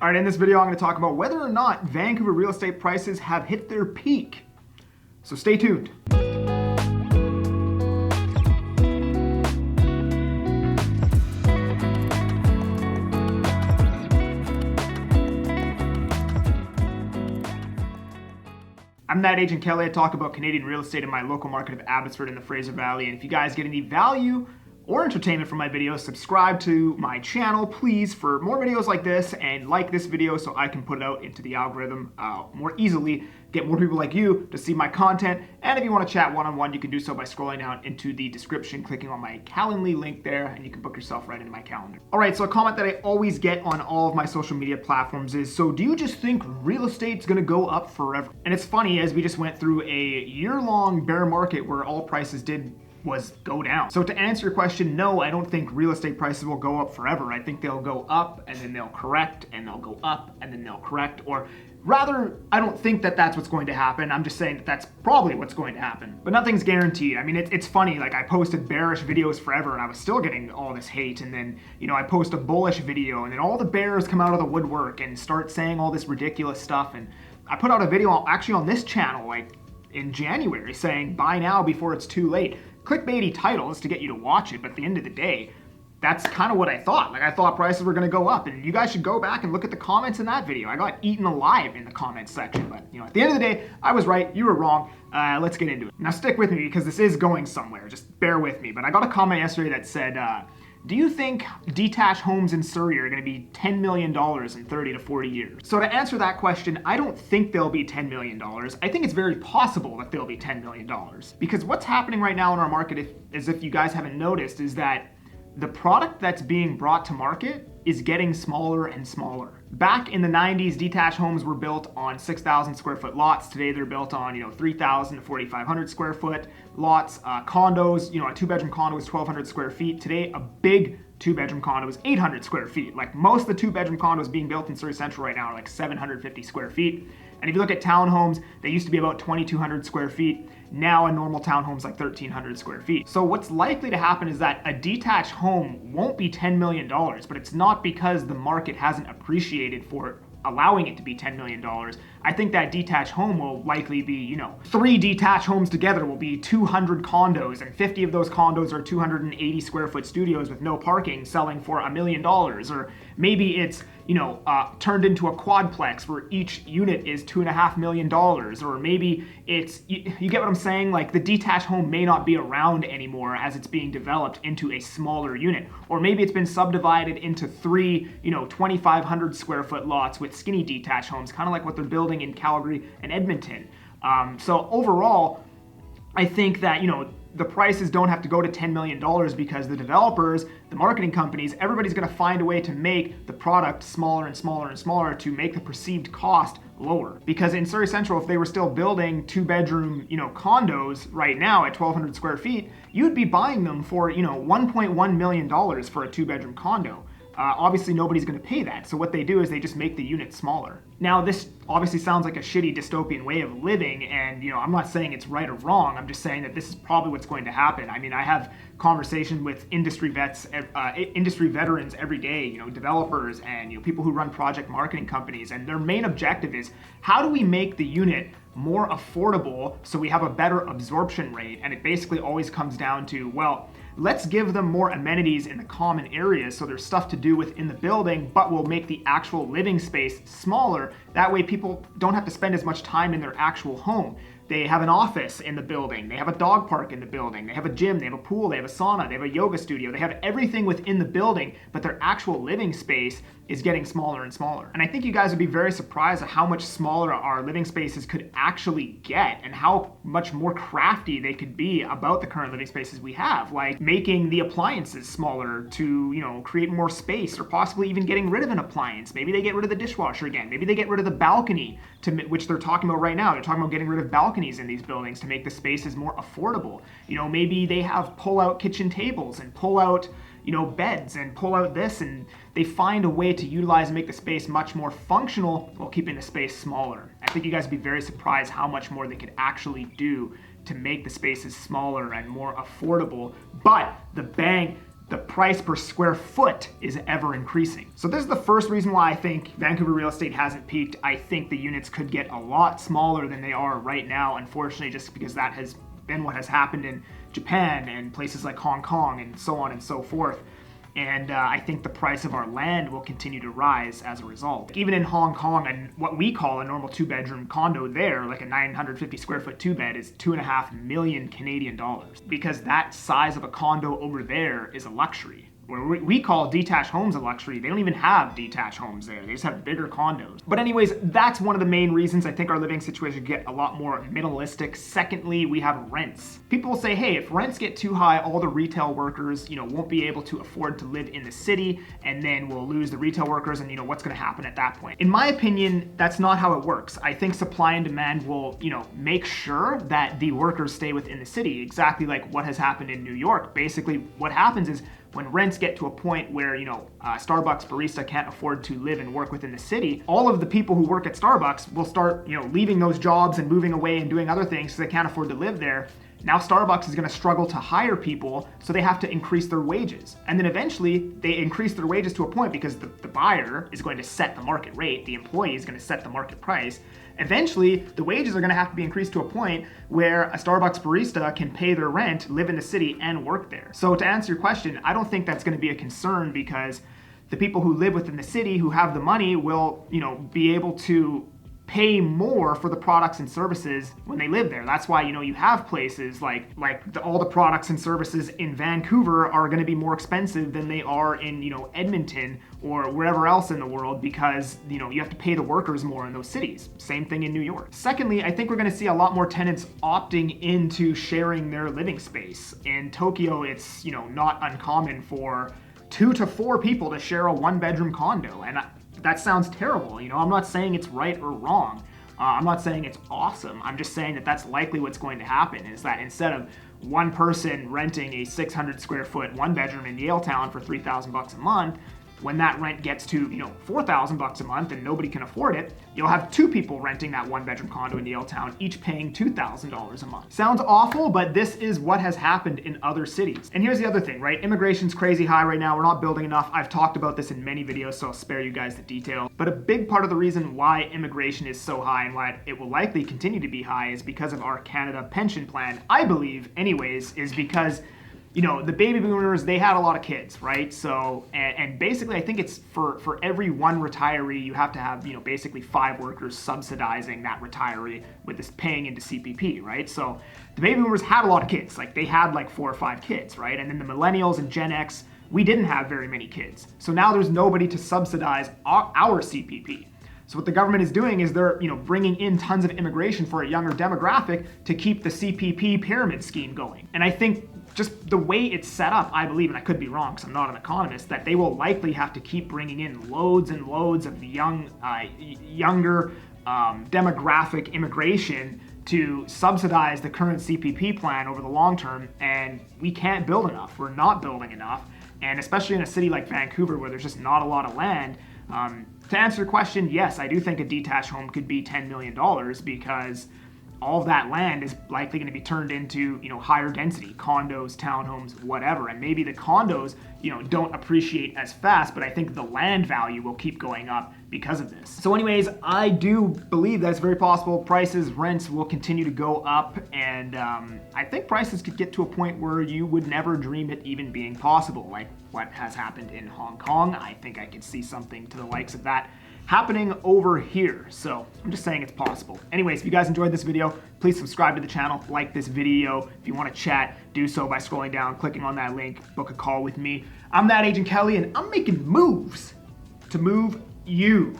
All right, in this video, I'm going to talk about whether or not Vancouver real estate prices have hit their peak. So stay tuned. I'm that Agent Kelly. I talk about Canadian real estate in my local market of Abbotsford in the Fraser Valley. And if you guys get any value or entertainment from my videos, subscribe to my channel, please, for more videos like this, and like this video so I can put it out into the algorithm more easily, get more people like you to see my content. And if you want to chat one-on-one, you can do so by scrolling down into the description, clicking on my Calendly link there, and you can book yourself right into my calendar. All right, so a comment that I always get on all of my social media platforms is, so do you just think real estate's gonna go up forever? And it's funny, as we just went through a year-long bear market where all prices was go down. So to answer your question, no, I don't think real estate prices will go up forever. I think they'll go up and then they'll correct and they'll go up and then they'll correct, or rather, I don't think that that's what's going to happen. I'm just saying that that's probably what's going to happen. But nothing's guaranteed. I mean, it's funny, like I posted bearish videos forever and I was still getting all this hate, and then, you know, I post a bullish video and then all the bears come out of the woodwork and start saying all this ridiculous stuff. And I put out a video actually on this channel like in January saying buy now before it's too late. Clickbaity titles to get you to watch it, but at the end of the day, that's kind of what I thought. Like, I thought prices were going to go up, and you guys should go back and look at the comments in that video. I got eaten alive in the comments section, but you know, at the end of the day, I was right, you were wrong. Let's get into it. Now stick with me because this is going somewhere, just bear with me. But I got a comment yesterday that said, do you think detached homes in Surrey are going to be $10 million in 30 to 40 years? So to answer that question, I don't think they'll be $10 million. I think it's very possible that they'll be $10 million. Because what's happening right now in our market, as if you guys haven't noticed, is that the product that's being brought to market is getting smaller and smaller. Back in the 90s, detached homes were built on 6,000 square foot lots. Today they're built on, 3,000 to 4,500 square foot lots. Condos, a two-bedroom condo is 1,200 square feet. Today, a big two-bedroom condo is 800 square feet. Like, most of the two-bedroom condos being built in Surrey Central right now are like 750 square feet. And if you look at townhomes, they used to be about 2,200 square feet. Now a normal townhome's like 1,300 square feet. So what's likely to happen is that a detached home won't be $10 million, but it's not because the market hasn't appreciated for allowing it to be $10 million. I think that detached home will likely be, 3 detached homes together will be 200 condos, and 50 of those condos are 280 square foot studios with no parking selling for $1 million. Or maybe it's, turned into a quadplex where each unit is $2.5 million. Or maybe it's, you get what I'm saying? Like, the detached home may not be around anymore as it's being developed into a smaller unit. Or maybe it's been subdivided into 3, 2,500 square foot lots with skinny detached homes, kind of like what they're building in Calgary and Edmonton. So overall, I think that, the prices don't have to go to $10 million because the developers, the marketing companies, everybody's going to find a way to make the product smaller and smaller and smaller to make the perceived cost lower. Because in Surrey Central, if they were still building 2-bedroom, condos right now at 1,200 square feet, you'd be buying them for, $1.1 million for a 2-bedroom condo. Obviously, nobody's going to pay that. So what they do is they just make the unit smaller. Now, this obviously sounds like a shitty dystopian way of living, and I'm not saying it's right or wrong. I'm just saying that this is probably what's going to happen. I mean, I have conversations with industry veterans every day, developers and people who run project marketing companies, and their main objective is, how do we make the unit more affordable so we have a better absorption rate? And it basically always comes down to, well, let's give them more amenities in the common areas so there's stuff to do within the building, but we'll make the actual living space smaller. That way people don't have to spend as much time in their actual home. They have an office in the building, they have a dog park in the building, they have a gym, they have a pool, they have a sauna, they have a yoga studio, they have everything within the building, but their actual living space is getting smaller and smaller. And I think you guys would be very surprised at how much smaller our living spaces could actually get and how much more crafty they could be about the current living spaces we have, like making the appliances smaller to, create more space, or possibly even getting rid of an appliance. Maybe they get rid of the dishwasher again. Maybe they get rid of the balcony, which they're talking about right now. They're talking about getting rid of balconies in these buildings to make the spaces more affordable. Maybe they have pull-out kitchen tables and pull-out, beds and pull out this, and they find a way to utilize and make the space much more functional while keeping the space smaller. I think you guys would be very surprised how much more they could actually do to make the spaces smaller and more affordable. But the bang the price per square foot is ever increasing. So this is the first reason why I think Vancouver real estate hasn't peaked. I think the units could get a lot smaller than they are right now, unfortunately, just because that has been what has happened in Japan and places like Hong Kong and so on and so forth. And I think the price of our land will continue to rise as a result. Even in Hong Kong, and what we call a normal 2-bedroom condo there, like a 950 square foot 2-bed, is 2.5 million Canadian dollars. Because that size of a condo over there is a luxury. Where we call detached homes a luxury, they don't even have detached homes there. They just have bigger condos. But anyways, that's one of the main reasons I think our living situation get a lot more minimalistic. Secondly, we have rents. People will say, hey, if rents get too high, all the retail workers, won't be able to afford to live in the city, and then we'll lose the retail workers, and what's gonna happen at that point? In my opinion, that's not how it works. I think supply and demand will, make sure that the workers stay within the city, exactly like what has happened in New York. Basically, what happens is when rents get to a point where, Starbucks barista can't afford to live and work within the city, all of the people who work at Starbucks will start, leaving those jobs and moving away and doing other things because they can't afford to live there. Now Starbucks is going to struggle to hire people, so they have to increase their wages. And then eventually they increase their wages to a point because the buyer is going to set the market rate, the employee is going to set the market price. Eventually, the wages are going to have to be increased to a point where a Starbucks barista can pay their rent, live in the city, and work there. So to answer your question, I don't think that's going to be a concern because the people who live within the city who have the money will, be able to pay more for the products and services when they live there. That's why, you have places like all the products and services in Vancouver are going to be more expensive than they are in, Edmonton or wherever else in the world because, you have to pay the workers more in those cities. Same thing in New York. Secondly, I think we're going to see a lot more tenants opting into sharing their living space. In Tokyo, it's, not uncommon for 2 to 4 people to share a 1-bedroom condo. And that sounds terrible. I'm not saying it's right or wrong. I'm not saying it's awesome. I'm just saying that that's likely what's going to happen, is that instead of one person renting a 600 square foot 1-bedroom in Yaletown for $3,000 a month, when that rent gets to, $4,000 a month and nobody can afford it, you'll have 2 people renting that 1-bedroom condo in Yaletown, each paying $2,000 a month. Sounds awful, but this is what has happened in other cities. And here's the other thing, right? Immigration's crazy high right now. We're not building enough. I've talked about this in many videos, so I'll spare you guys the detail. But a big part of the reason why immigration is so high and why it will likely continue to be high is because of our Canada pension plan. I believe, anyways, is because the baby boomers, they had a lot of kids, right? So, and basically I think it's for every one retiree, you have to have, basically 5 workers subsidizing that retiree with this paying into CPP, right? So the baby boomers had a lot of kids, like they had like 4 or 5 kids, right? And then the millennials and Gen X, we didn't have very many kids. So now there's nobody to subsidize our CPP. So what the government is doing is they're, bringing in tons of immigration for a younger demographic to keep the CPP pyramid scheme going. And I think just the way it's set up, I believe, and I could be wrong because I'm not an economist, that they will likely have to keep bringing in loads and loads of younger demographic immigration to subsidize the current CPP plan over the long term, and we can't build enough. We're not building enough, and especially in a city like Vancouver where there's just not a lot of land. To answer your question, yes, I do think a detached home could be $10 million because all of that land is likely going to be turned into, higher density condos, townhomes, whatever. And maybe the condos, don't appreciate as fast, but I think the land value will keep going up because of this. So anyways, I do believe that it's very possible prices, rents will continue to go up. And I think prices could get to a point where you would never dream it even being possible, like what has happened in Hong Kong. I think I could see something to the likes of that happening over here. So I'm just saying it's possible. Anyways, if you guys enjoyed this video, please subscribe to the channel, like this video. If you want to chat, do so by scrolling down, clicking on that link, book a call with me. I'm that Agent Kelly, and I'm making moves to move you.